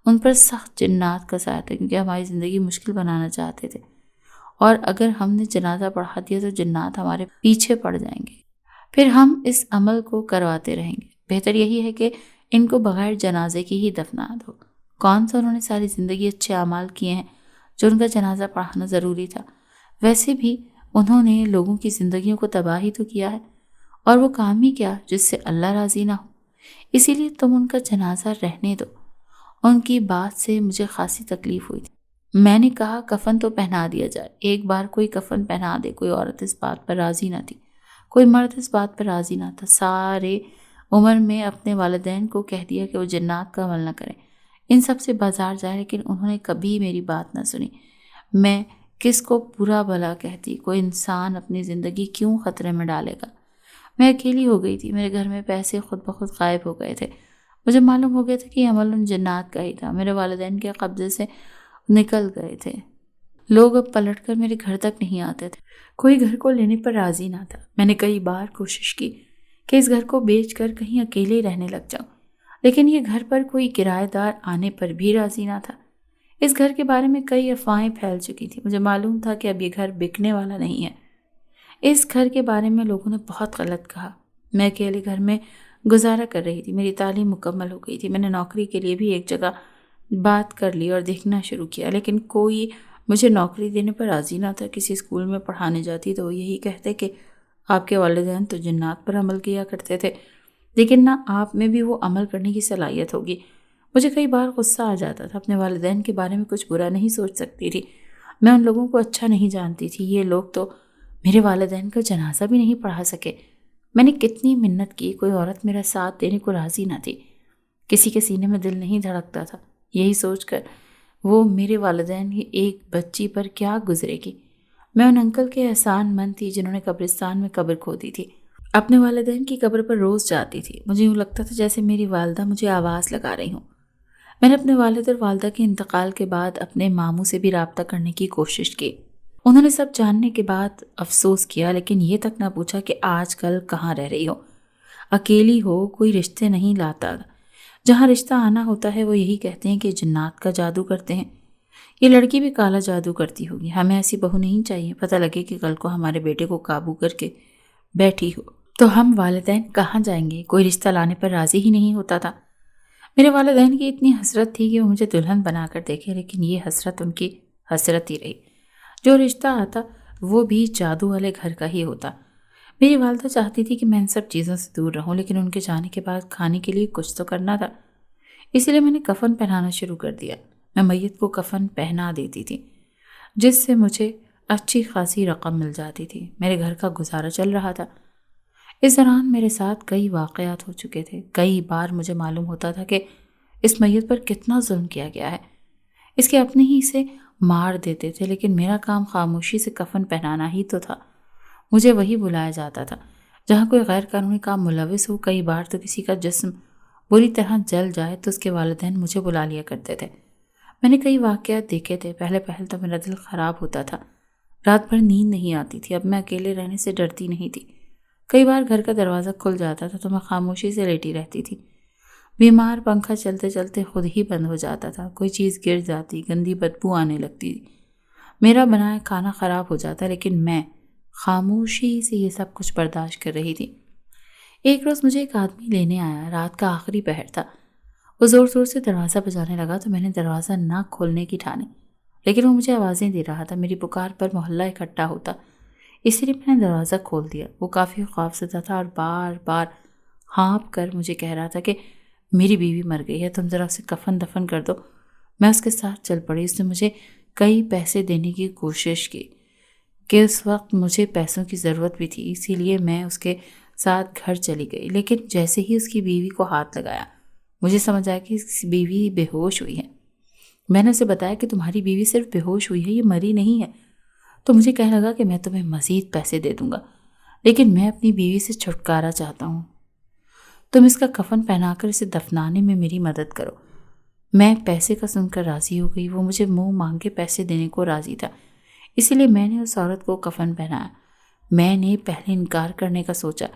ان پر سخت جنات کا سایہ تھا کیونکہ ہماری زندگی مشکل بنانا چاہتے تھے، اور اگر ہم نے جنازہ پڑھا دیا تو جنات ہمارے پیچھے پڑ جائیں گے، پھر ہم اس عمل کو کرواتے رہیں گے۔ بہتر یہی ہے کہ ان کو بغیر جنازے کی ہی دفنا دو۔ کون سا انہوں نے ساری زندگی اچھے اعمال کیے ہیں جو ان کا جنازہ پڑھانا ضروری تھا؟ ویسے بھی انہوں نے لوگوں کی زندگیوں کو تباہ ہی تو کیا ہے، اور وہ کام ہی کیا جس سے اللہ راضی نہ ہو۔ اسی لیے تم ان کا جنازہ رہنے دو۔ ان کی بات سے مجھے خاصی تکلیف ہوئی تھی۔ میں نے کہا کفن تو پہنا دیا جائے، ایک بار کوئی کفن پہنا دے۔ کوئی عورت اس بات پر راضی نہ تھی، کوئی مرد اس بات پر راضی نہ تھا۔ سارے عمر میں اپنے والدین کو کہہ دیا کہ وہ جنات کا عمل نہ کریں، ان سب سے بازار جائے، لیکن انہوں نے کبھی میری بات نہ سنی۔ میں کس کو برا بھلا کہتی؟ کوئی انسان اپنی زندگی کیوں خطرے میں ڈالے گا؟ میں اکیلی ہو گئی تھی، میرے گھر میں پیسے خود بخود غائب ہو گئے تھے۔ مجھے معلوم ہو گیا تھا کہ یہ عمل ان جنات کا ہی تھا، میرے والدین کے قبضے سے نکل گئے تھے۔ لوگ اب پلٹ کر میرے گھر تک نہیں آتے تھے، کوئی گھر کو لینے پر راضی نہ تھا۔ میں نے کئی بار کوشش کی کہ اس گھر کو بیچ کر کہیں اکیلے رہنے لگ جاؤں، لیکن یہ گھر پر کوئی کرایہ دار آنے پر بھی راضی نہ تھا۔ اس گھر کے بارے میں کئی افواہیں پھیل چکی تھیں۔ مجھے معلوم تھا کہ اب یہ گھر بکنے والا نہیں ہے۔ اس گھر کے بارے میں لوگوں نے بہت غلط کہا۔ میں اکیلے گھر میں گزارا کر رہی تھی، میری تعلیم مکمل ہو گئی تھی، میں نے نوکری کے لیے بھی ایک جگہ بات کر لی اور دیکھنا شروع کیا، لیکن کوئی مجھے نوکری دینے پر راضی نہ تھا۔ کسی اسکول میں پڑھانے جاتی تو وہ یہی کہتے کہ آپ کے والدین تو جنات پر عمل کیا کرتے تھے، لیکن نہ آپ میں بھی وہ عمل کرنے کی صلاحیت ہوگی۔ مجھے کئی بار غصہ آ جاتا تھا، اپنے والدین کے بارے میں کچھ برا نہیں سوچ سکتی تھی۔ میں ان لوگوں کو اچھا نہیں جانتی تھی، یہ لوگ تو میرے والدین کا جنازہ بھی نہیں پڑھا سکے۔ میں نے کتنی منت کی، کوئی عورت میرا ساتھ دینے کو راضی نہ تھی۔ کسی کے سینے میں دل نہیں دھڑکتا تھا، یہی سوچ کر وہ میرے والدین کی ایک بچی پر کیا گزرے گی۔ میں ان انکل کے احسان مند تھی جنہوں نے قبرستان میں قبر کھودی تھی۔ اپنے والدین کی قبر پر روز جاتی تھی، مجھے یوں لگتا تھا جیسے میری والدہ مجھے آواز لگا رہی ہوں۔ میں نے اپنے والد اور والدہ کے انتقال کے بعد اپنے ماموں سے بھی رابطہ کرنے کی کوشش کی۔ انہوں نے سب جاننے کے بعد افسوس کیا، لیکن یہ تک نہ پوچھا کہ آج کل کہاں رہ رہی ہو، اکیلی ہو، کوئی رشتے نہیں لاتا۔ جہاں رشتہ آنا ہوتا ہے وہ یہی کہتے ہیں کہ جنات کا جادو کرتے ہیں۔ یہ لڑکی بھی کالا جادو کرتی ہوگی، ہمیں ایسی بہو نہیں چاہیے، پتہ لگے کہ کل کو ہمارے بیٹے کو قابو کر کے بیٹھی ہو تو ہم والدین کہاں جائیں گے؟ کوئی رشتہ لانے پر راضی ہی نہیں ہوتا تھا۔ میرے والدین کی اتنی حسرت تھی کہ وہ مجھے دلہن بنا کر دیکھے، لیکن یہ حسرت ان کی حسرت ہی رہی۔ جو رشتہ آتا وہ بھی جادو والے گھر کا ہی ہوتا۔ میری والدہ چاہتی تھی کہ میں ان سب چیزوں سے دور رہوں، لیکن ان کے جانے کے بعد کھانے کے لیے کچھ تو کرنا تھا، اسی لیے میں نے کفن پہنانا شروع کر دیا۔ میں میت کو کفن پہنا دیتی تھی، جس سے مجھے اچھی خاصی رقم مل جاتی تھی۔ میرے گھر کا گزارا چل رہا تھا۔ اس دوران میرے ساتھ کئی واقعات ہو چکے تھے۔ کئی بار مجھے معلوم ہوتا تھا کہ اس میت پر کتنا ظلم کیا گیا ہے، اس کے اپنے ہی اسے مار دیتے تھے، لیکن میرا کام خاموشی سے کفن پہنانا ہی تو تھا۔ مجھے وہی بلایا جاتا تھا جہاں کوئی غیر قانونی کام ملوث ہو۔ کئی بار تو کسی کا جسم بری طرح جل جائے تو اس کے والدین مجھے بلا لیا کرتے تھے۔ میں نے کئی واقعات دیکھے تھے۔ پہلے تو میرا دل خراب ہوتا تھا، رات بھر نیند نہیں آتی تھی۔ اب میں اکیلے رہنے سے ڈرتی نہیں تھی۔ کئی بار گھر کا دروازہ کھل جاتا تھا تو میں خاموشی سے لیٹی رہتی تھی۔ بیمار پنکھا چلتے چلتے خود ہی بند ہو جاتا تھا، کوئی چیز گر جاتی، گندی بدبو آنے لگتی، میرا بنایا کھانا خراب ہو جاتا، لیکن میں خاموشی سے یہ سب کچھ برداشت کر رہی تھی۔ ایک روز مجھے ایک آدمی لینے آیا۔ رات کا آخری پہر تھا۔ وہ زور زور سے دروازہ بجانے لگا تو میں نے دروازہ نہ کھولنے کی ٹھانی، لیکن وہ مجھے آوازیں دے رہا تھا۔ میری پکار پر محلہ اکٹھا ہوتا، اسی لیے میں نے دروازہ کھول دیا۔ وہ کافی خوفزدہ تھا اور بار بار ہانپ کر مجھے کہہ رہا تھا کہ میری بیوی مر گئی ہے، تم ذرا اسے کفن دفن کر دو۔ میں اس کے ساتھ چل پڑی۔ اس نے مجھے کئی پیسے دینے کی کوشش کی کہ اس وقت مجھے پیسوں کی ضرورت بھی تھی، اسی لیے میں اس کے ساتھ گھر چلی گئی۔ لیکن جیسے ہی اس کی بیوی کو ہاتھ لگایا، مجھے سمجھ آیا کہ اس کی بیوی بے ہوش ہوئی ہے۔ میں نے اسے بتایا کہ تمہاری بیوی صرف بے ہوش ہوئی ہے، یہ مری نہیں ہے۔ تو مجھے کہنے لگا کہ میں تمہیں مزید پیسے دے دوں گا، لیکن میں اپنی بیوی سے چھٹکارا چاہتا ہوں۔ تم اس کا کفن پہنا کر اسے دفنانے میں میری مدد کرو۔ میں پیسے کا سن کر راضی ہو گئی۔ وہ مجھے منہ مانگ کے پیسے دینے کو راضی تھا، اسی لیے میں نے اس عورت کو کفن پہنایا۔ میں نے پہلے انکار کرنے کا سوچا۔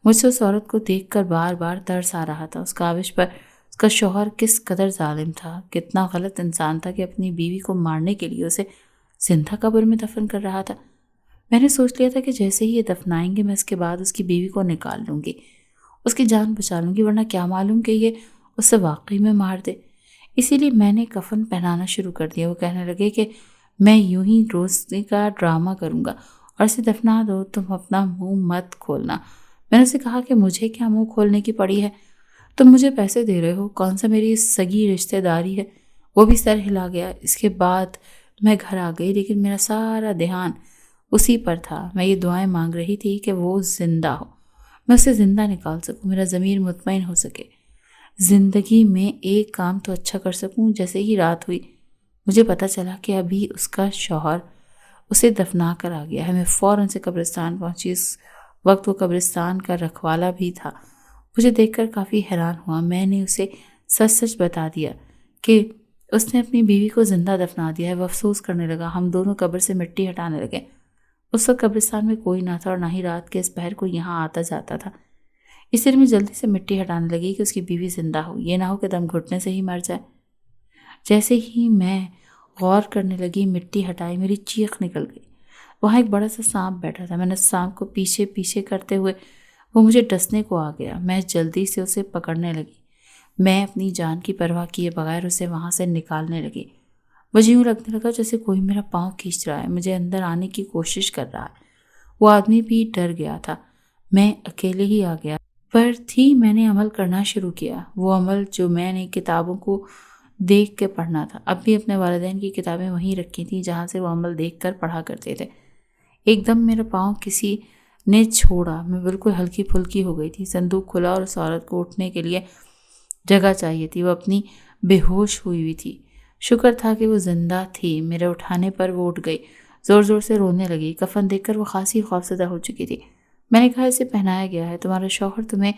مجھ سے اس عورت کو دیکھ کر بار بار ترس آ رہا تھا۔ اس کاوش پر اس کا شوہر کس قدر ظالم تھا، کتنا غلط انسان تھا کہ اپنی بیوی کو مارنے کے لیے اسے زندہ قبر میں دفن کر رہا تھا۔ میں نے سوچ لیا تھا کہ جیسے ہی یہ دفنائیں گے میں اس کے بعد اس کی بیوی کو نکال لوں گی، اس کی جان بچا لوں گی، ورنہ کیا معلوم کہ یہ اسے واقعی میں مار دے۔ اسی لیے میں نے کفن پہنانا شروع کر دیا۔ وہ کہنے لگے کہ میں یوں ہی روزی کا ڈرامہ کروں گا اور اسے دفنا دو، تم اپنا منہ مت کھولنا۔ میں نے اسے کہا کہ مجھے کیا منہ کھولنے کی پڑی ہے، تم مجھے پیسے دے رہے ہو، کون سا میری سگی رشتہ داری ہے۔ وہ بھی سر ہلا گیا۔ اس کے بعد میں گھر آ گئی، لیکن میرا سارا دھیان اسی پر تھا۔ میں یہ دعائیں مانگ رہی تھی کہ وہ زندہ ہو، میں اسے زندہ نکال سکوں، میرا ضمیر مطمئن ہو سکے، زندگی میں ایک کام تو اچھا کر سکوں۔ جیسے ہی رات ہوئی مجھے پتہ چلا کہ ابھی اس کا شوہر اسے دفنا کر آ گیا ہے۔ میں فوراً سے قبرستان پہنچی۔ اس وقت وہ قبرستان کا رکھوالا بھی تھا۔ مجھے دیکھ کر کافی حیران ہوا۔ میں نے اسے سچ سچ بتا دیا کہ اس نے اپنی بیوی کو زندہ دفنا دیا ہے۔ وہ افسوس کرنے لگا۔ ہم دونوں قبر سے مٹی ہٹانے لگے۔ اس وقت قبرستان میں کوئی نہ تھا اور نہ ہی رات کے اس پہر کوئی یہاں آتا جاتا تھا۔ اس لیے میں جلدی سے مٹی ہٹانے لگی کہ اس کی بیوی زندہ ہو، یہ نہ ہو کہ دم گھٹنے سے ہی مر جائے۔ جیسے ہی میں غور کرنے لگی، مٹی ہٹائی، میری چیخ نکل گئی۔ وہاں ایک بڑا سا سانپ بیٹھا تھا۔ میں نے سانپ کو پیچھے پیچھے کرتے ہوئے وہ مجھے ڈسنے کو آ گیا۔ میں جلدی سے اسے پکڑنے لگی۔ میں اپنی جان کی پرواہ کیے بغیر اسے وہاں سے نکالنے لگی۔ مجھے یوں لگنے لگا جیسے کوئی میرا پاؤں کھینچ رہا ہے، مجھے اندر آنے کی کوشش کر رہا ہے۔ وہ آدمی بھی ڈر گیا تھا۔ میں اکیلے ہی آ گیا پر تھی۔ میں نے عمل کرنا شروع کیا، وہ عمل جو میں نے کتابوں کو دیکھ کے پڑھنا تھا۔ اب بھی اپنے والدین کی کتابیں وہیں رکھی تھیں جہاں سے وہ عمل دیکھ کر پڑھا کرتے تھے۔ ایک دم میرا پاؤں کسی نے چھوڑا، میں بالکل ہلکی پھلکی ہو گئی تھی۔ صندوق کھلا اور اس عورت کو اٹھنے کے لیے جگہ چاہیے تھی۔ وہ اپنی بے ہوش ہوئی تھی۔ شکر تھا کہ وہ زندہ تھی۔ میرے اٹھانے پر وہ اٹھ گئی، زور زور سے رونے لگی۔ کفن دیکھ کر وہ خاصی خوفزدہ ہو چکی تھی۔ میں نے کہا اسے پہنایا گیا ہے، تمہارا شوہر تمہیں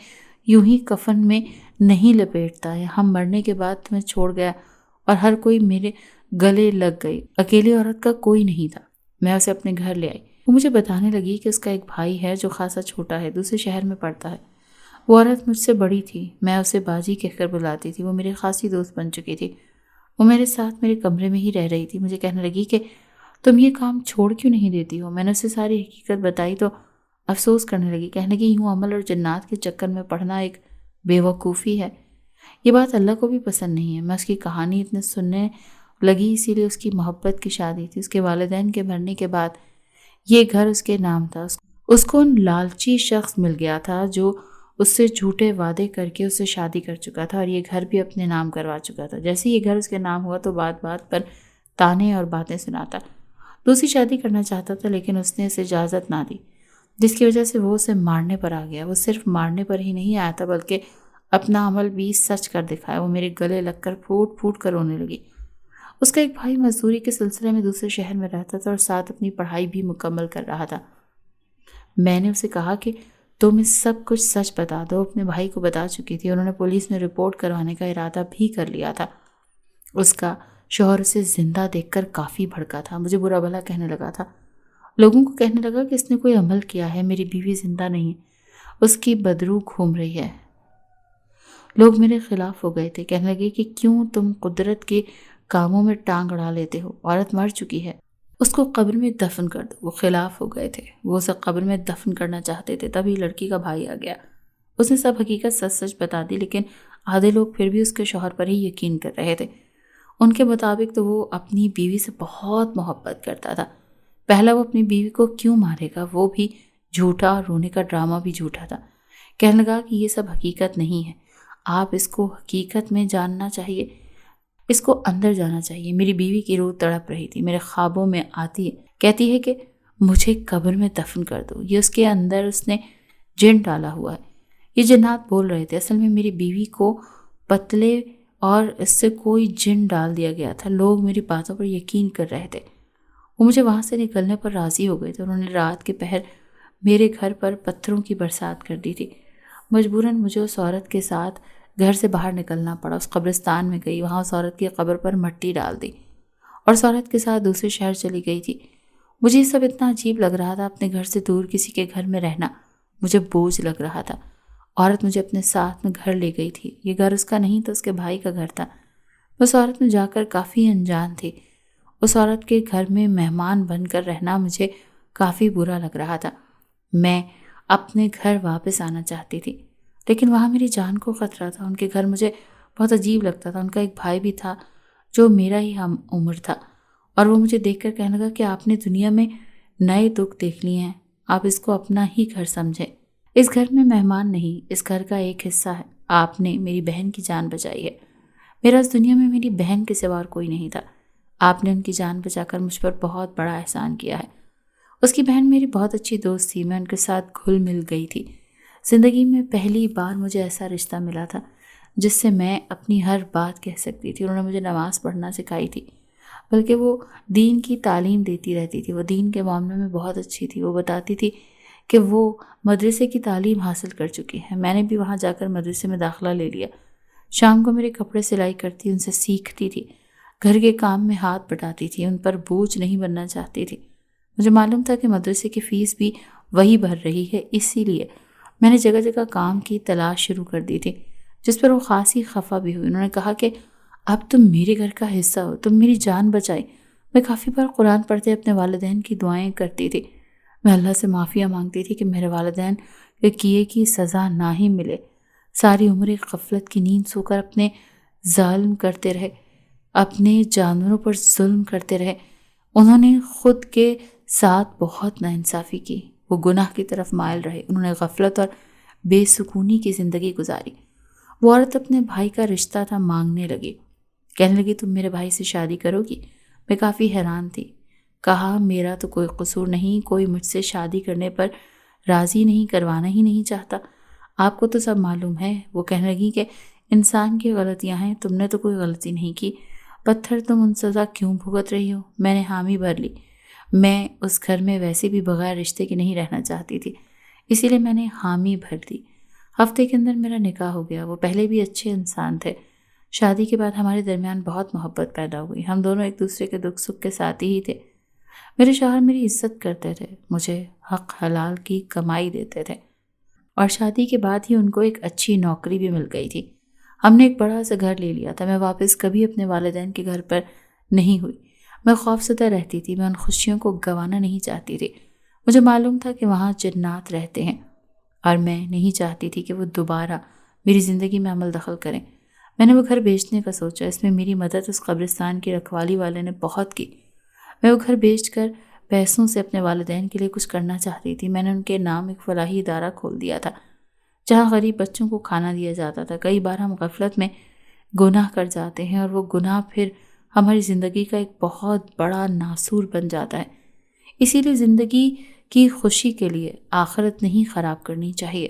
یوں ہی کفن میں نہیں لپیٹتا ہے، ہم مرنے کے بعد تمہیں چھوڑ گیا اور ہر کوئی میرے گلے لگ گئی۔ اکیلی عورت کا کوئی نہیں تھا۔ میں اسے اپنے گھر لے آئی۔ وہ مجھے بتانے لگی کہ اس کا ایک بھائی ہے جو خاصا چھوٹا ہے، دوسرے شہر میں پڑھتا ہے۔ وہ عورت مجھ سے بڑی تھی، میں اسے باجی کہہ کر بلاتی تھی۔ وہ میری خاصی دوست بن چکی تھی۔ وہ میرے ساتھ میرے کمرے میں ہی رہ رہی تھی۔ مجھے کہنے لگی کہ تم یہ کام چھوڑ کیوں نہیں دیتی ہو؟ میں نے اسے ساری حقیقت بتائی تو افسوس کرنے لگی، کہنے لگی یوں عمل اور جنات کے چکر میں پڑھنا ایک بے وقوفی ہے۔ یہ بات اللہ کو بھی پسند نہیں ہے۔ میں اس کی کہانی اتنے سننے لگی، اسی لیے اس کی محبت کی شادی تھی۔ اس کے والدین کے مرنے کے بعد یہ گھر اس کے نام تھا۔ اس کو لالچی شخص مل گیا تھا جو اس سے جھوٹے وعدے کر کے اس سے شادی کر چکا تھا اور یہ گھر بھی اپنے نام کروا چکا تھا۔ جیسے یہ گھر اس کے نام ہوا تو بات بات پر تانے اور باتیں سناتا۔ دوسری شادی کرنا چاہتا تھا لیکن اس نے اسے اجازت نہ دی، جس کی وجہ سے وہ اسے مارنے پر آ گیا۔ وہ صرف مارنے پر ہی نہیں آیا تھا بلکہ اپنا عمل بھی سچ کر دکھایا۔ وہ میرے گلے لگ کر پھوٹ پھوٹ کر رونے لگی۔ اس کا ایک بھائی مزدوری کے سلسلے میں دوسرے شہر میں رہتا تھا اور ساتھ اپنی پڑھائی بھی مکمل کر رہا تھا۔ میں نے اسے کہا کہ تم اس سب کچھ سچ بتا دو۔ اپنے بھائی کو بتا چکی تھی، انہوں نے پولیس میں رپورٹ کروانے کا ارادہ بھی کر لیا تھا۔ اس کا شوہر اسے زندہ دیکھ کر کافی بھڑکا تھا، مجھے برا بھلا کہنے لگا تھا۔ لوگوں کو کہنے لگا کہ اس نے کوئی عمل کیا ہے، میری بیوی زندہ نہیں، اس کی بدروح گھوم رہی ہے۔ لوگ میرے خلاف ہو گئے تھے، کہنے لگے کہ کیوں تم قدرت کے کاموں میں ٹانگ اڑا لیتے ہو، عورت مر چکی ہے، اس کو قبر میں دفن کر دو۔ وہ خلاف ہو گئے تھے، وہ اسے قبر میں دفن کرنا چاہتے تھے۔ تبھی لڑکی کا بھائی آ گیا، اس نے سب حقیقت سچ سچ بتا دی، لیکن آدھے لوگ پھر بھی اس کے شوہر پر ہی یقین کر رہے تھے۔ ان کے مطابق تو وہ اپنی بیوی سے بہت محبت کرتا تھا۔ پہلا وہ اپنی بیوی کو کیوں مارے گا، وہ بھی جھوٹا، اور رونے کا ڈرامہ بھی جھوٹا تھا۔ کہنے لگا کہ یہ سب حقیقت نہیں ہے، آپ اس کو حقیقت میں جاننا چاہیے، اس کو اندر جانا چاہیے۔ میری بیوی کی روح تڑپ رہی تھی، میرے خوابوں میں آتی ہے، کہتی ہے کہ مجھے قبر میں دفن کر دو، یہ اس کے اندر اس نے جن ڈالا ہوا ہے۔ یہ جنات بول رہے تھے، اصل میں میری بیوی کو پتلے اور اس سے کوئی جن ڈال دیا گیا تھا۔ لوگ میری باتوں پر یقین کر رہے تھے۔ وہ مجھے وہاں سے نکلنے پر راضی ہو گئے تھے۔ انہوں نے رات کے پہر میرے گھر پر پتھروں کی برسات کر دی تھی۔ مجبوراً مجھے اس عورت کے ساتھ گھر سے باہر نکلنا پڑا۔ اس قبرستان میں گئی، وہاں اس عورت کی قبر پر مٹی ڈال دی اور اس عورت کے ساتھ دوسرے شہر چلی گئی تھی۔ مجھے یہ سب اتنا عجیب لگ رہا تھا، اپنے گھر سے دور کسی کے گھر میں رہنا مجھے بوجھ لگ رہا تھا۔ عورت مجھے اپنے ساتھ میں گھر لے گئی تھی۔ یہ گھر اس کا نہیں تھا، اس کے بھائی کا گھر تھا۔ اس عورت میں جا کر کافی انجان تھی۔ اس عورت کے گھر میں مہمان بن کر رہنا مجھے کافی برا لگ رہا تھا۔ میں اپنے گھر واپس آنا چاہتی تھی، لیکن وہاں میری جان کو خطرہ تھا۔ ان کے گھر مجھے بہت عجیب لگتا تھا۔ ان کا ایک بھائی بھی تھا جو میرا ہی ہم عمر تھا، اور وہ مجھے دیکھ کر کہنے لگا کہ آپ نے دنیا میں نئے دکھ دیکھ لیے ہیں، آپ اس کو اپنا ہی گھر سمجھیں۔ اس گھر میں مہمان نہیں، اس گھر کا ایک حصہ ہے۔ آپ نے میری بہن کی جان بچائی ہے۔ میرا اس دنیا میں میری بہن کے سوا کوئی نہیں تھا۔ آپ نے ان کی جان بچا کر مجھ پر بہت بڑا احسان کیا ہے۔ اس کی بہن میری بہت اچھی دوست تھی، میں ان کے ساتھ گھل مل گئی تھی۔ زندگی میں پہلی بار مجھے ایسا رشتہ ملا تھا جس سے میں اپنی ہر بات کہہ سکتی تھی۔ انہوں نے مجھے نماز پڑھنا سکھائی تھی، بلکہ وہ دین کی تعلیم دیتی رہتی تھی۔ وہ دین کے معاملے میں بہت اچھی تھی۔ وہ بتاتی تھی کہ وہ مدرسے کی تعلیم حاصل کر چکی ہے۔ میں نے بھی وہاں جا کر مدرسے میں داخلہ لے لیا۔ شام کو میرے کپڑے سلائی کرتی، ان سے سیکھتی تھی، گھر کے کام میں ہاتھ بٹاتی تھی، ان پر بوجھ نہیں بننا چاہتی تھی۔ مجھے معلوم تھا کہ مدرسے کی فیس بھی وہی بھر رہی ہے، اسی لیے میں نے جگہ جگہ کام کی تلاش شروع کر دی تھی، جس پر وہ خاصی خفا بھی ہوئی۔ انہوں نے کہا کہ اب تم میرے گھر کا حصہ ہو، تم میری جان بچائی۔ میں کافی بار قرآن پڑھتے اپنے والدین کی دعائیں کرتی تھی۔ میں اللہ سے معافیہ مانگتی تھی کہ میرے والدین کے کیے کی سزا نہ ہی ملے۔ ساری عمر ایک غفلت کی نیند سو کر اپنے ظالم کرتے رہے، اپنے جانوروں پر ظلم کرتے رہے۔ انہوں نے خود کے ساتھ بہت ناانصافی کی، وہ گناہ کی طرف مائل رہے۔ انہوں نے غفلت اور بے سکونی کی زندگی گزاری۔ وہ عورت اپنے بھائی کا رشتہ تھا مانگنے لگی، کہنے لگی تم میرے بھائی سے شادی کرو گی؟ میں کافی حیران تھی۔ کہا میرا تو کوئی قصور نہیں، کوئی مجھ سے شادی کرنے پر راضی نہیں، کروانا ہی نہیں چاہتا، آپ کو تو سب معلوم ہے۔ وہ کہنے لگی کہ انسان کی غلطیاں ہیں، تم نے تو کوئی غلطی نہیں کی، پتھر تم ان سزا کیوں بھگت رہی ہو؟ میں نے حامی بھر لی۔ میں اس گھر میں ویسے بھی بغیر رشتے کے نہیں رہنا چاہتی تھی، اسی لیے میں نے حامی بھر دی۔ ہفتے کے اندر میرا نکاح ہو گیا۔ وہ پہلے بھی اچھے انسان تھے۔ شادی کے بعد ہمارے درمیان بہت محبت پیدا ہوئی، ہم دونوں ایک دوسرے کے دکھ سکھ کے ساتھی ہی تھے۔ میرے شوہر میری عزت کرتے تھے، مجھے حق حلال کی کمائی دیتے تھے، اور شادی کے بعد ہی ان کو ایک اچھی نوکری بھی مل گئی تھی۔ ہم نے ایک بڑا سا گھر لے لیا تھا۔ میں واپس کبھی اپنے والدین کے گھر پر نہیں ہوئی۔ میں خوفزدہ رہتی تھی، میں ان خوشیوں کو گنوانا نہیں چاہتی تھی۔ مجھے معلوم تھا کہ وہاں جنات رہتے ہیں، اور میں نہیں چاہتی تھی کہ وہ دوبارہ میری زندگی میں عمل دخل کریں۔ میں نے وہ گھر بیچنے کا سوچا۔ اس میں میری مدد اس قبرستان کی رکھوالی والے نے بہت کی۔ میں وہ گھر بیچ کر پیسوں سے اپنے والدین کے لیے کچھ کرنا چاہتی تھی۔ میں نے ان کے نام ایک فلاحی ادارہ کھول دیا تھا جہاں غریب بچوں کو کھانا دیا جاتا تھا۔ کئی بار ہم غفلت میں گناہ کر جاتے ہیں اور وہ گناہ پھر ہماری زندگی کا ایک بہت بڑا ناسور بن جاتا ہے۔ اسی لیے زندگی کی خوشی کے لیے آخرت نہیں خراب کرنی چاہیے۔